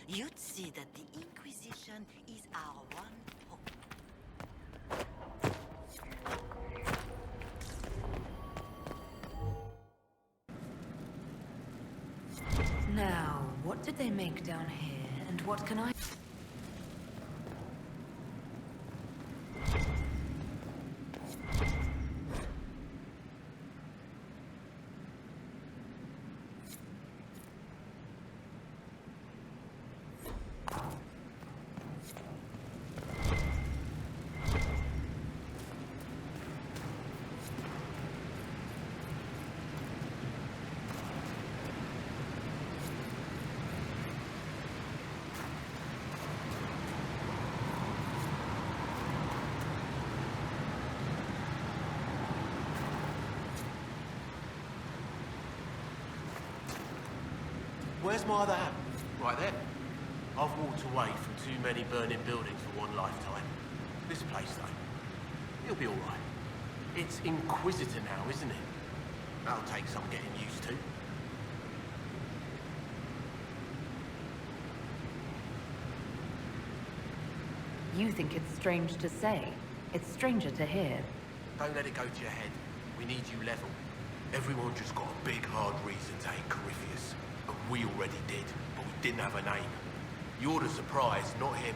you'd see that the Inquisition is our one hope. Now, what did they make down here, and what can I... Where's my other hand? Right there. I've walked away from too many burning buildings for one lifetime. This place, though, it'll be all right. It's Inquisitor now, isn't it? That'll take some getting used to. You think it's strange to say. It's stranger to hear. Don't let it go to your head. We need you level. Everyone just got a big, hard reason to hate Corypheus. And we already did, but we didn't have a name. You're the surprise, not him.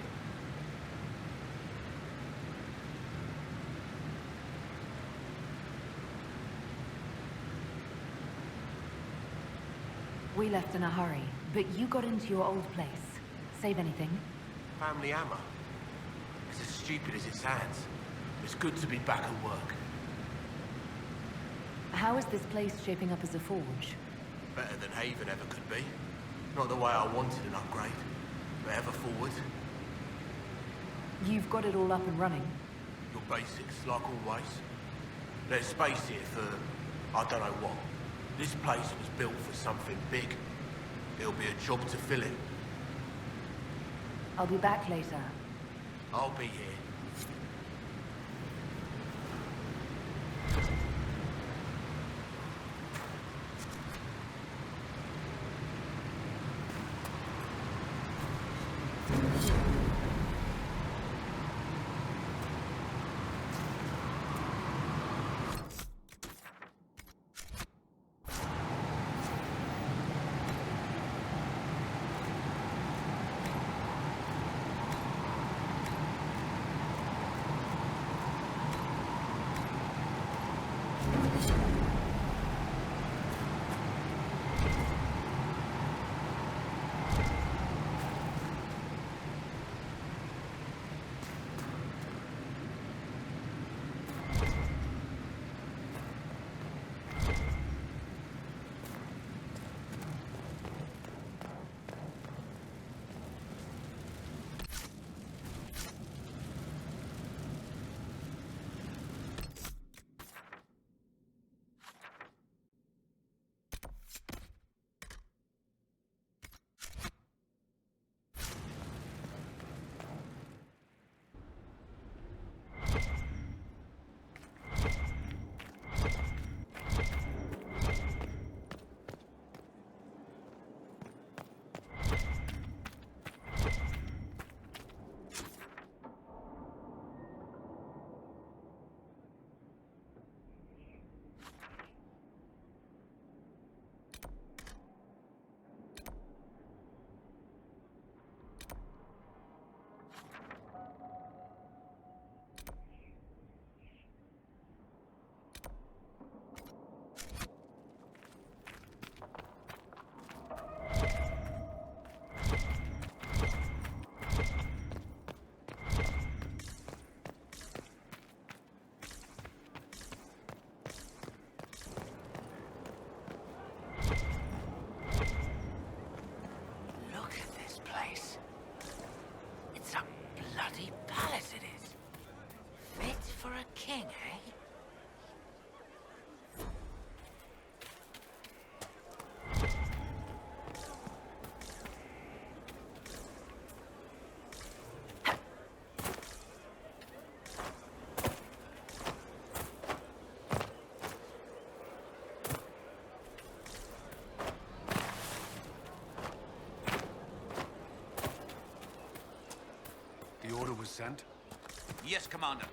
We left in a hurry, but you got into your old place. Save anything? Family hammer. It's as stupid as it sounds. It's good to be back at work. How is this place shaping up as a forge? Better than Haven ever could be. Not the way I wanted an upgrade, but ever forward. You've got it all up and running. Your basics, like always. There's space here for, I don't know what. This place was built for something big. It'll be a job to fill it. I'll be back later. I'll be here. order was sent? Yes, Commander.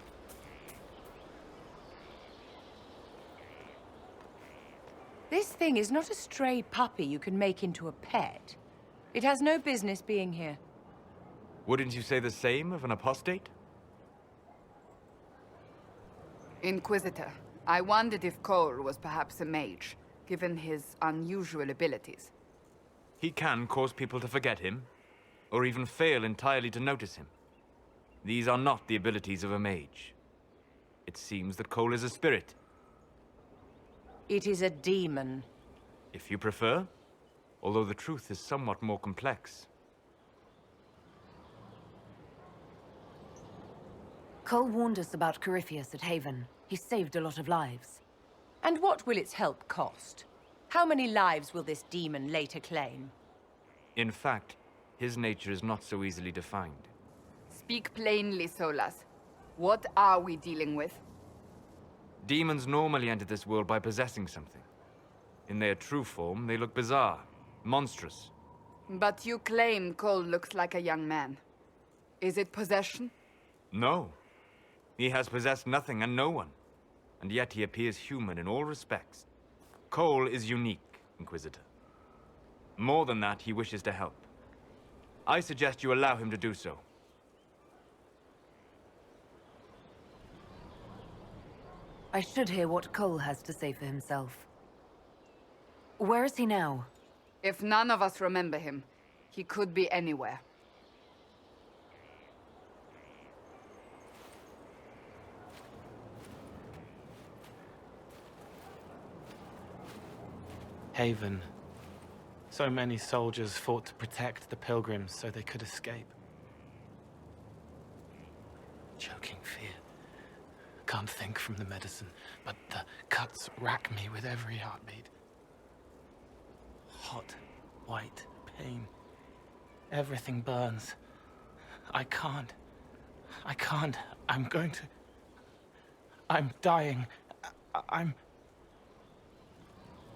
This thing is not a stray puppy you can make into a pet. It has no business being here. Wouldn't you say the same of an apostate? Inquisitor, I wondered if Cole was perhaps a mage, given his unusual abilities. He can cause people to forget him, or even fail entirely to notice him. These are not the abilities of a mage. It seems that Cole is a spirit. It is a demon. If you prefer, although the truth is somewhat more complex. Cole warned us about Corypheus at Haven. He saved a lot of lives. And what will its help cost? How many lives will this demon later claim? In fact, his nature is not so easily defined. Speak plainly, Solas. What are we dealing with? Demons normally enter this world by possessing something. In their true form, they look bizarre, monstrous. But you claim Cole looks like a young man. Is it possession? No. He has possessed nothing and no one. And yet he appears human in all respects. Cole is unique, Inquisitor. More than that, he wishes to help. I suggest you allow him to do so. I should hear what Cole has to say for himself. Where is he now? If none of us remember him, he could be anywhere. Haven. So many soldiers fought to protect the pilgrims so they could escape. Choking fear. Can't think from the medicine, but the cuts rack me with every heartbeat. Hot, white pain. Everything burns. I can't. I'm going to... I'm dying. I'm...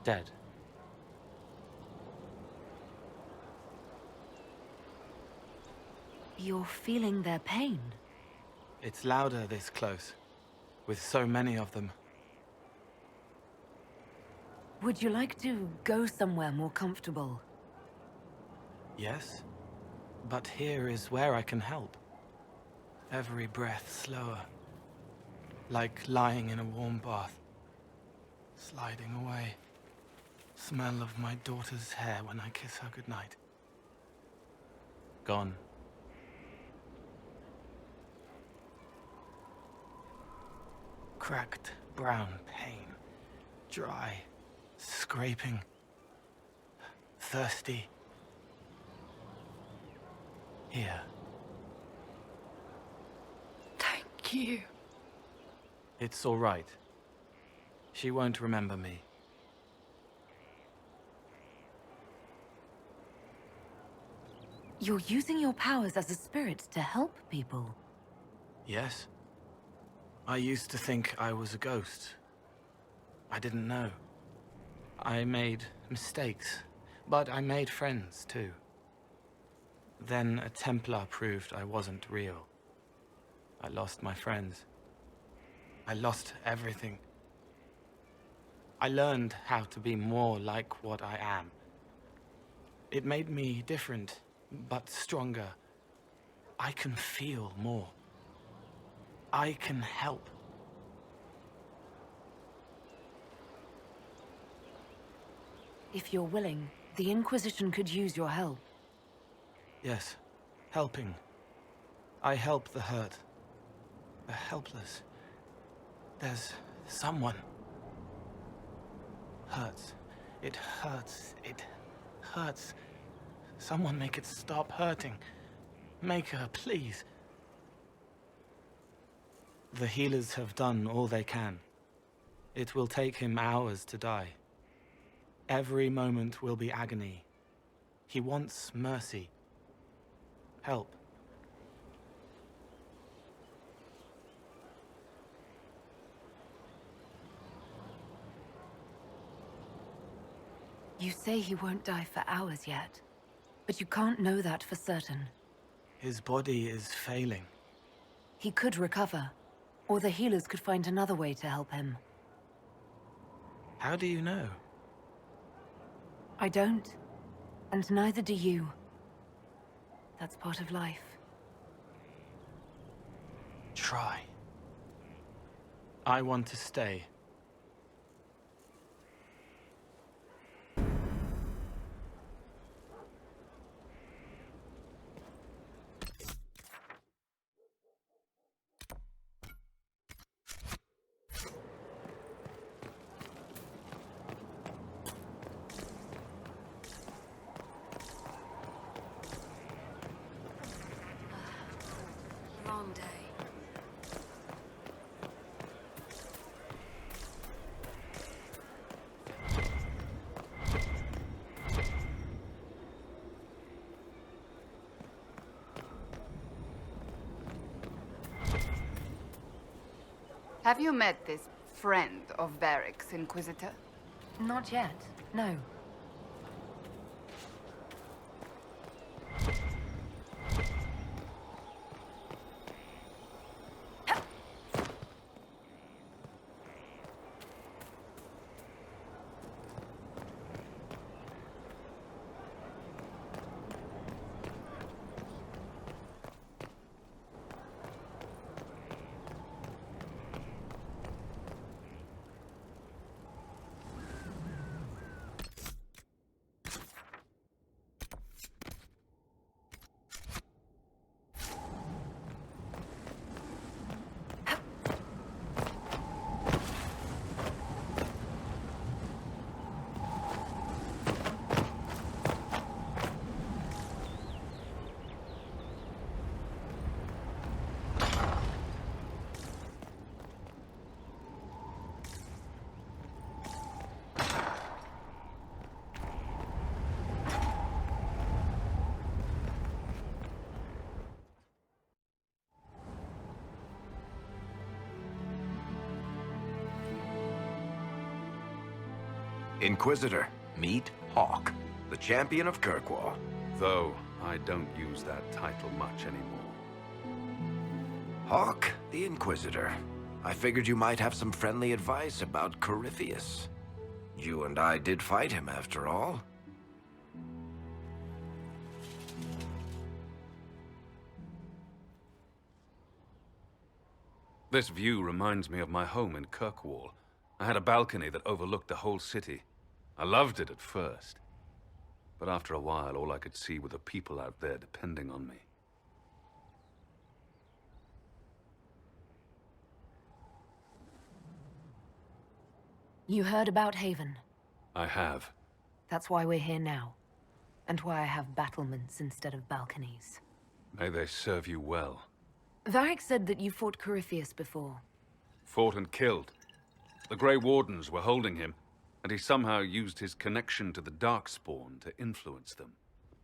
dead. You're feeling their pain. It's louder this close, with so many of them. Would you like to go somewhere more comfortable? Yes, but here is where I can help. Every breath slower, like lying in a warm bath, sliding away. Smell of my daughter's hair when I kiss her goodnight. Gone. Cracked brown pain, dry, scraping, thirsty. Here. Thank you. It's all right. She won't remember me. You're using your powers as a spirit to help people. Yes. I used to think I was a ghost. I didn't know. I made mistakes, but I made friends too. Then a Templar proved I wasn't real. I lost my friends. I lost everything. I learned how to be more like what I am. It made me different, but stronger. I can feel more. I can help. If you're willing, the Inquisition could use your help. Yes, helping. I help the hurt. The helpless. There's someone. Hurts. It hurts. It hurts. Someone make it stop hurting. Make her, please. The healers have done all they can. It will take him hours to die. Every moment will be agony. He wants mercy. Help. You say he won't die for hours yet, but you can't know that for certain. His body is failing. He could recover, or the healers could find another way to help him. How do you know? I don't, and neither do you. That's part of life. Try. I want to stay. Long day. Have you met this friend of Varric's, Inquisitor? Not yet, no. Inquisitor, meet Hawk, the champion of Kirkwall. Though I don't use that title much anymore. Hawk, the Inquisitor. I figured you might have some friendly advice about Corypheus. You and I did fight him, after all. This view reminds me of my home in Kirkwall. I had a balcony that overlooked the whole city. I loved it at first. But after a while, all I could see were the people out there depending on me. You heard about Haven. I have. That's why we're here now. And why I have battlements instead of balconies. May they serve you well. Varric said that you fought Corypheus before. Fought and killed. The Grey Wardens were holding him, and he somehow used his connection to the Darkspawn to influence them.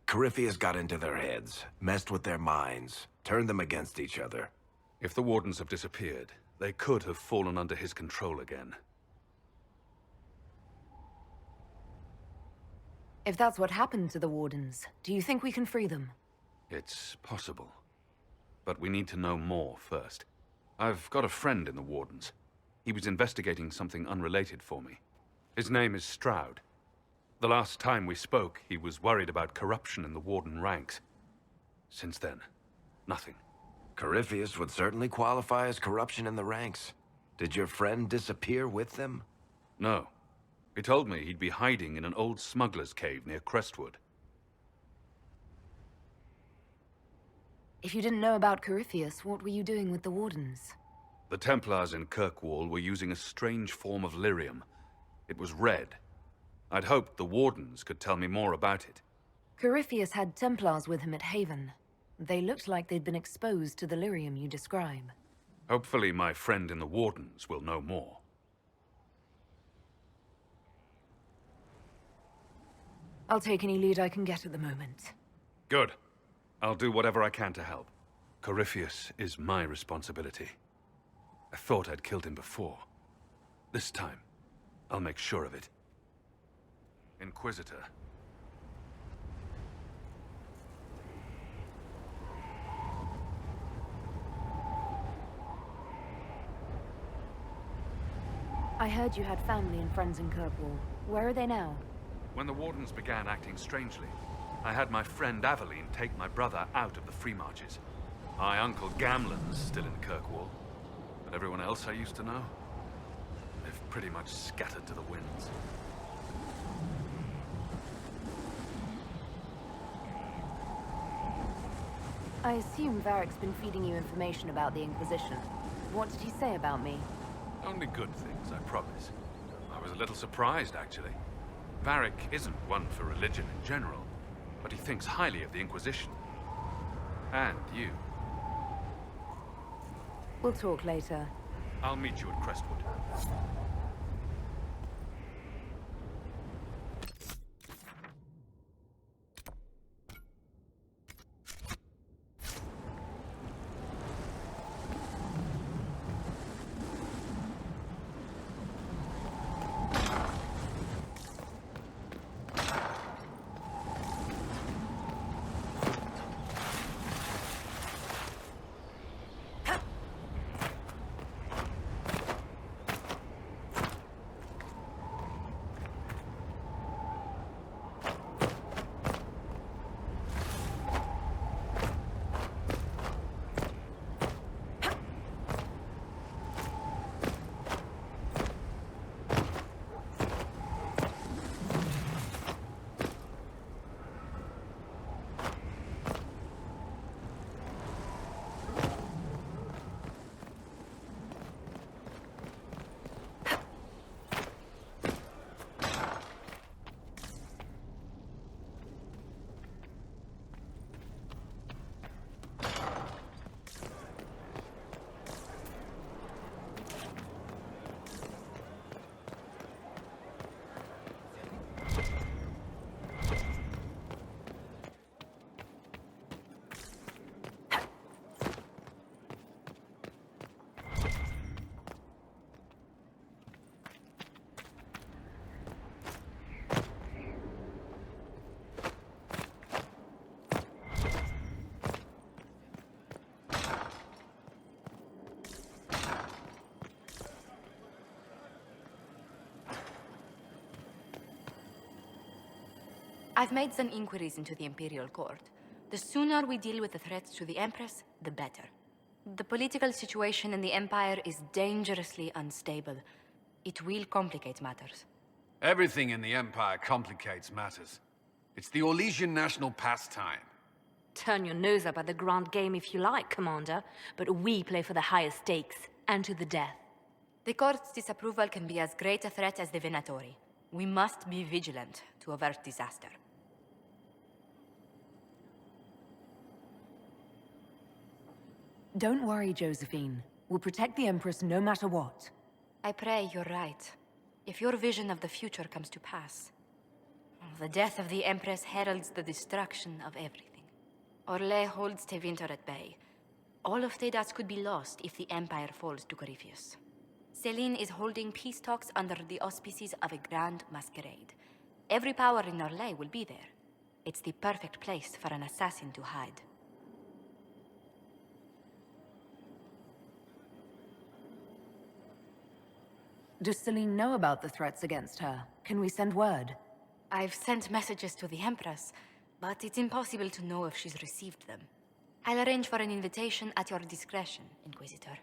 Corypheus got into their heads, messed with their minds, turned them against each other. If the Wardens have disappeared, they could have fallen under his control again. If that's what happened to the Wardens, do you think we can free them? It's possible. But we need to know more first. I've got a friend in the Wardens. He was investigating something unrelated for me. His name is Stroud. The last time we spoke, he was worried about corruption in the Warden ranks. Since then, nothing. Corypheus would certainly qualify as corruption in the ranks. Did your friend disappear with them? No. He told me he'd be hiding in an old smuggler's cave near Crestwood. If you didn't know about Corypheus, what were you doing with the Wardens? The Templars in Kirkwall were using a strange form of lyrium. It was red. I'd hoped the Wardens could tell me more about it. Corypheus had Templars with him at Haven. They looked like they'd been exposed to the lyrium you describe. Hopefully my friend in the Wardens will know more. I'll take any lead I can get at the moment. Good. I'll do whatever I can to help. Corypheus is my responsibility. I thought I'd killed him before. This time, I'll make sure of it. Inquisitor. I heard you had family and friends in Kirkwall. Where are they now? When the Wardens began acting strangely, I had my friend Aveline take my brother out of the Free Marches. My uncle Gamlen's still in Kirkwall, but everyone else I used to know, they've pretty much scattered to the winds. I assume Varric's been feeding you information about the Inquisition. What did he say about me? Only good things, I promise. I was a little surprised, actually. Varric isn't one for religion in general, but he thinks highly of the Inquisition. And you. We'll talk later. I'll meet you at Crestwood. I've made some inquiries into the Imperial Court. The sooner we deal with the threats to the Empress, the better. The political situation in the Empire is dangerously unstable. It will complicate matters. Everything in the Empire complicates matters. It's the Orlesian national pastime. Turn your nose up at the grand game if you like, Commander, but we play for the highest stakes, and to the death. The Court's disapproval can be as great a threat as the Venatori. We must be vigilant to avert disaster. Don't worry, Josephine. We'll protect the Empress no matter what. I pray you're right. If your vision of the future comes to pass, the death of the Empress heralds the destruction of everything. Orlais holds Tevinter at bay. All of Thedas could be lost if the Empire falls to Corypheus. Celine is holding peace talks under the auspices of a grand masquerade. Every power in Orlais will be there. It's the perfect place for an assassin to hide. Does Celine know about the threats against her? Can we send word? I've sent messages to the Empress, but it's impossible to know if she's received them. I'll arrange for an invitation at your discretion, Inquisitor.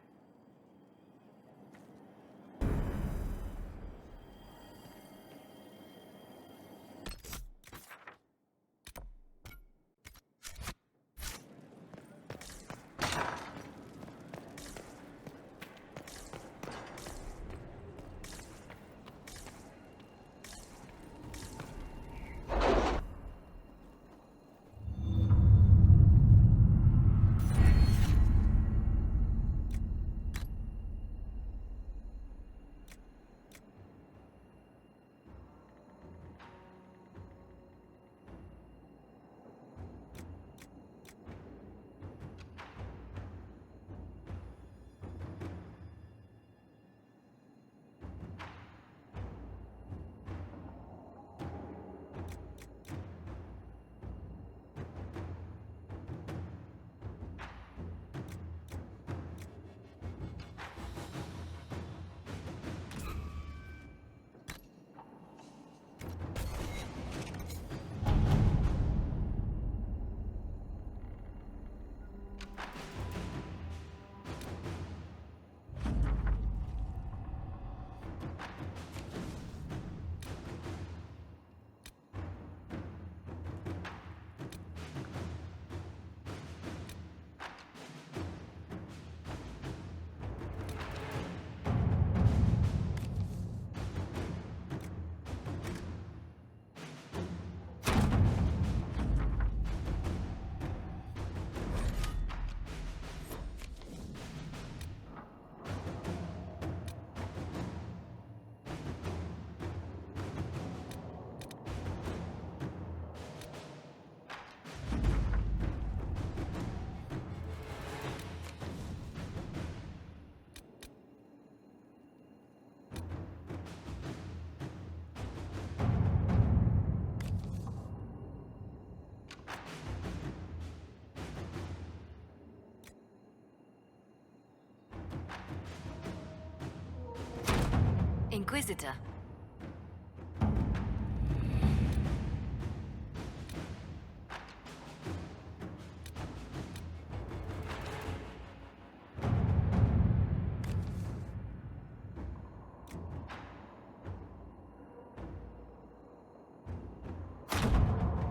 Inquisitor.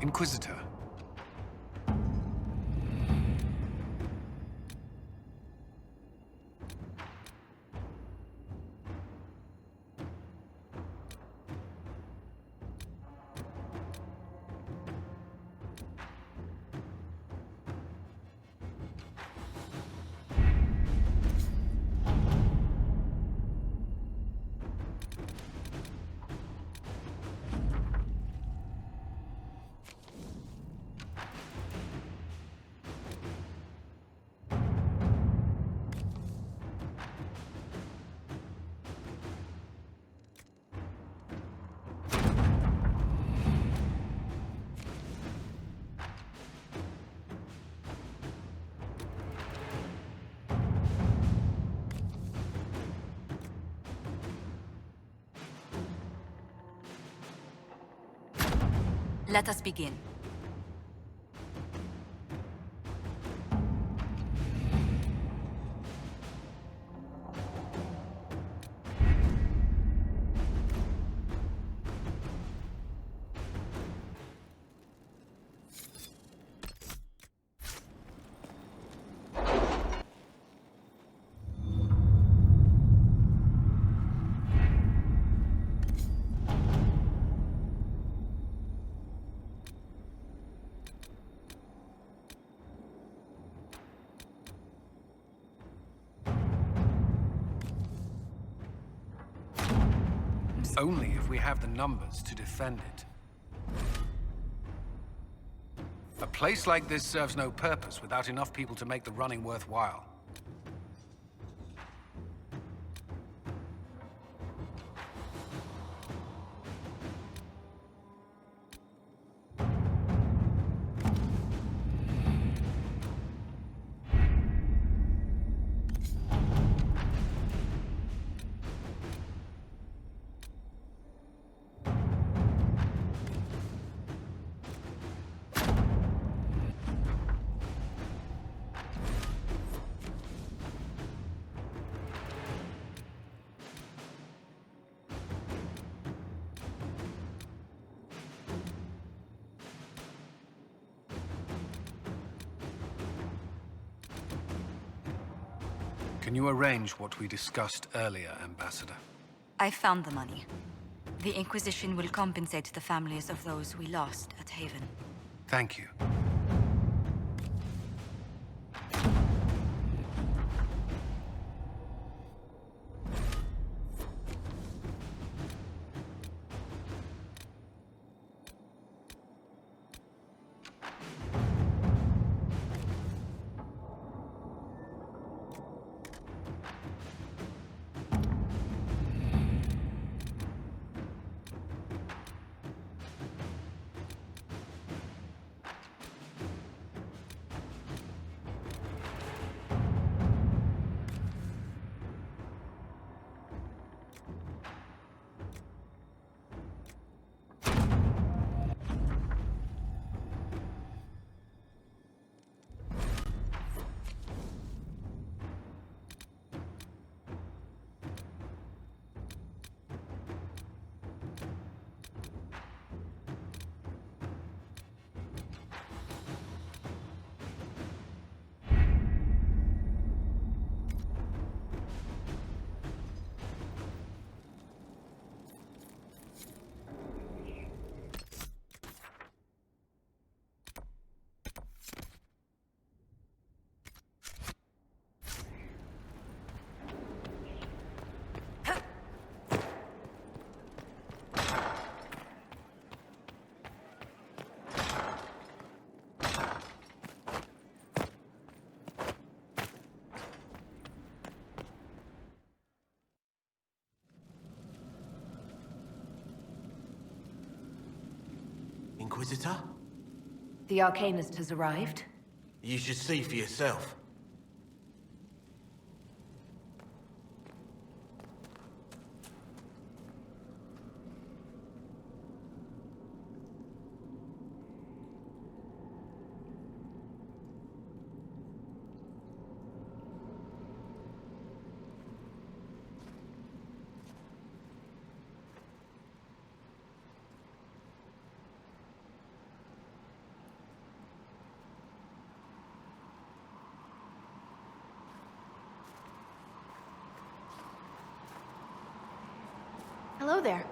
Inquisitor. Let us begin. Only if we have the numbers to defend it. A place like this serves no purpose without enough people to make the running worthwhile. Can you arrange what we discussed earlier, Ambassador? I found the money. The Inquisition will compensate the families of those we lost at Haven. Thank you. Inquisitor? The Arcanist has arrived. You should see for yourself. Hello there.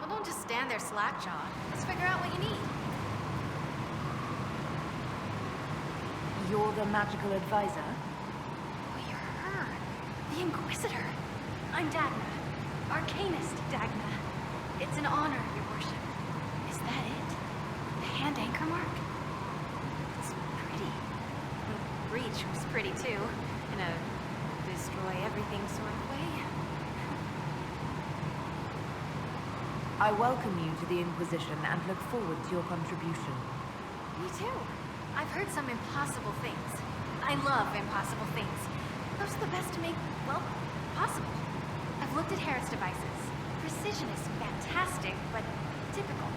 Well, don't just stand there slack-jawed. Let's figure out what you need. You're the magical advisor? Oh, you're her. The Inquisitor. I'm Dagna. Arcanist Dagna. It's an honor, your worship. Is that it? The hand anchor mark? It's pretty. The breach was pretty, too. In a destroy-everything sort of way. I welcome you to the Inquisition and look forward to your contribution. Me too. I've heard some impossible things. I love impossible things. Those are the best to make, well, possible. I've looked at Harrod's devices. Precision is fantastic, but typical.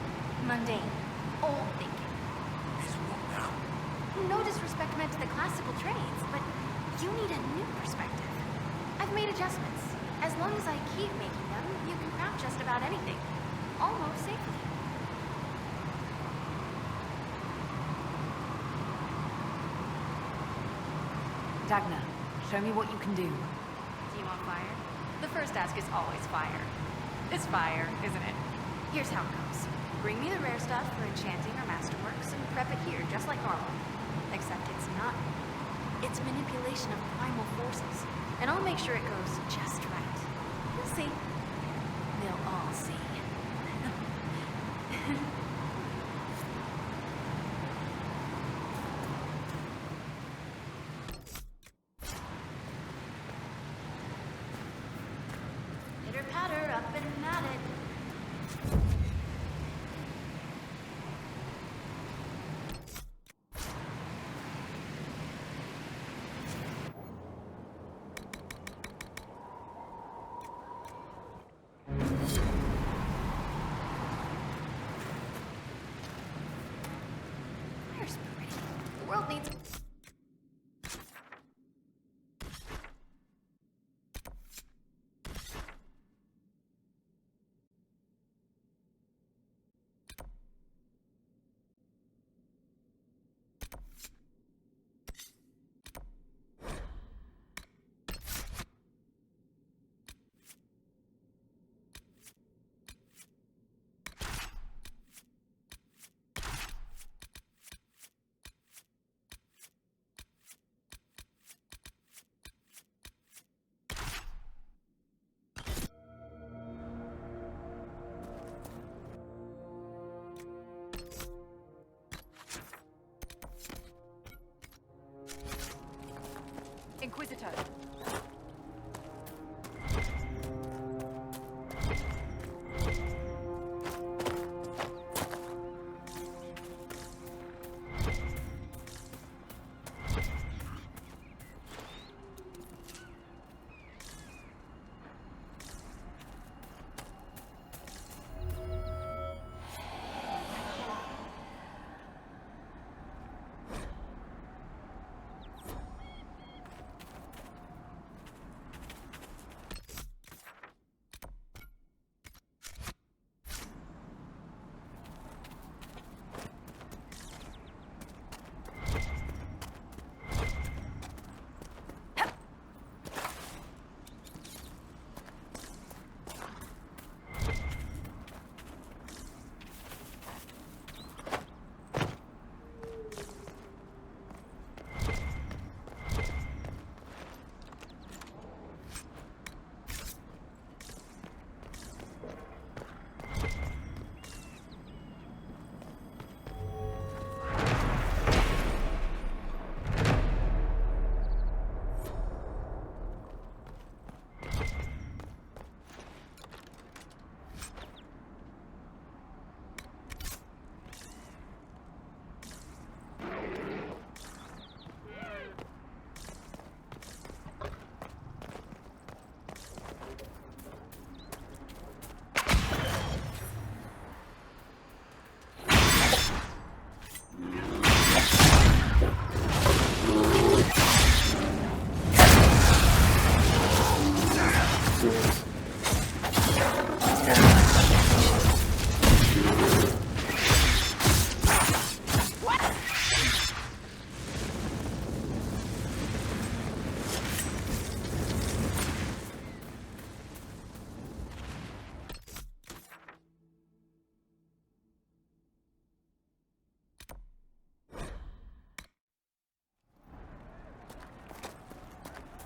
Mundane. Old thinking. Is what now? No disrespect meant to the classical trades, but you need a new perspective. I've made adjustments. As long as I keep making them, you can craft just about anything. Almost safely. Dagna, show me what you can do. Do you want fire? The first task is always fire. It's fire, isn't it? Here's how it goes. Bring me the rare stuff for enchanting or masterworks and prep it here, just like normal. Except it's not. It's manipulation of primal forces. And I'll make sure it goes just right. You'll see. They'll all see. Pitter-patter, up and at it. Fire's pretty. The world needs...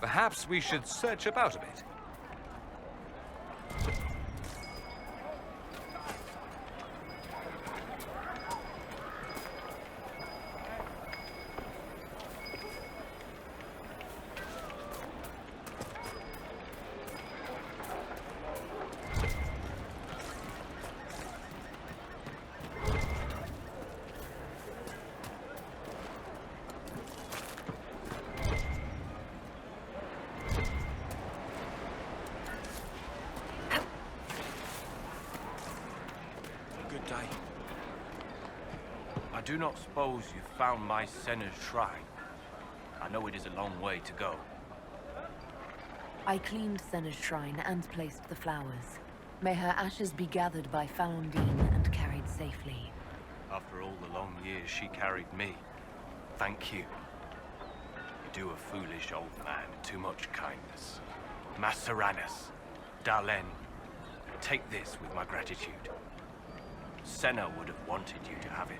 Perhaps we should search about a bit. Good day. I do not suppose you've found my Senna's shrine. I know it is a long way to go. I cleaned Senna's shrine and placed the flowers. May her ashes be gathered by Falundine and carried safely. After all the long years she carried me, thank you. You do a foolish old man too much kindness. Maceranus, Dalen, take this with my gratitude. Senna would have wanted you to have it.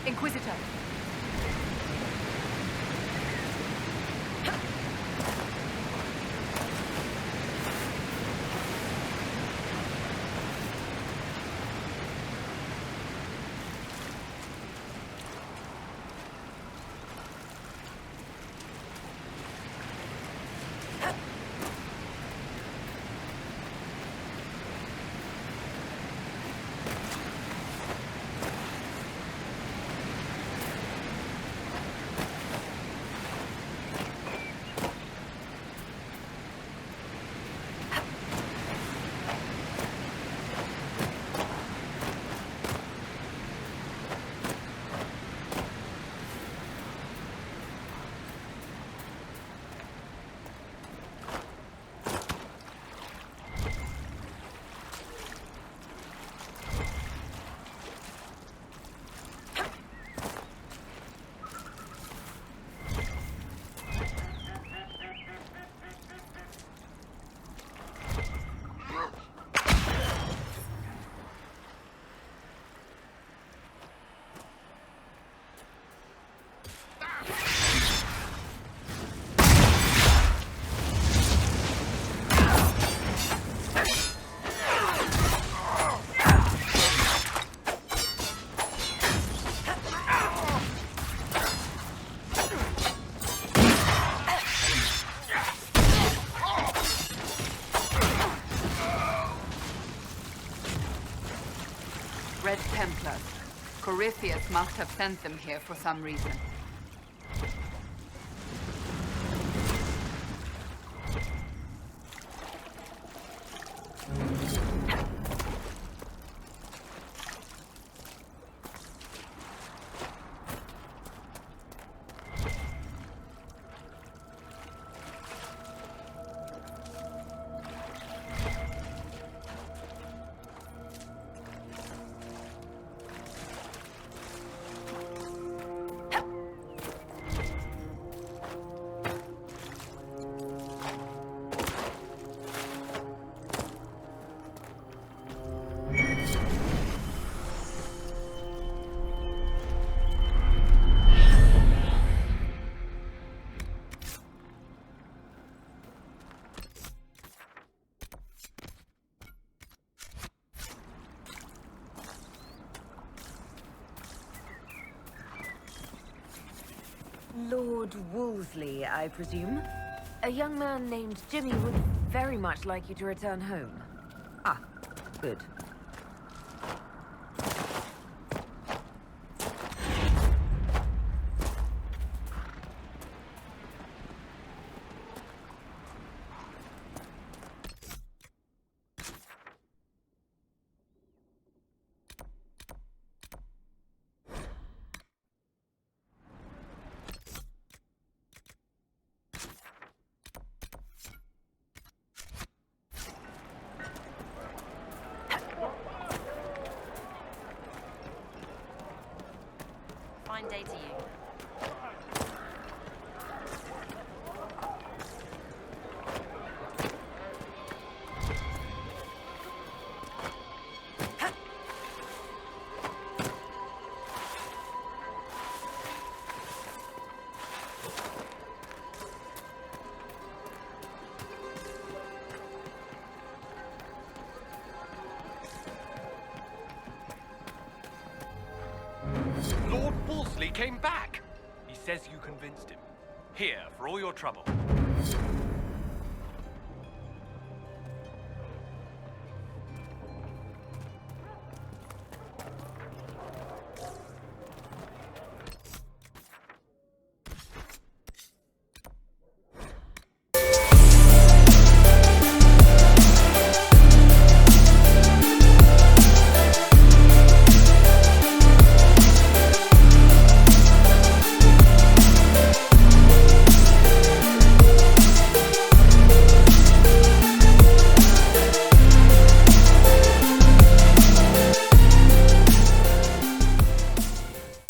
Inquisitor. Red Templars. Corypheus must have sent them here for some reason. Lord Woosley, I presume? A young man named Jimmy would very much like you to return home. Ah, good. day to you. Lord Woosley came back! He says you convinced him. Here, for all your trouble.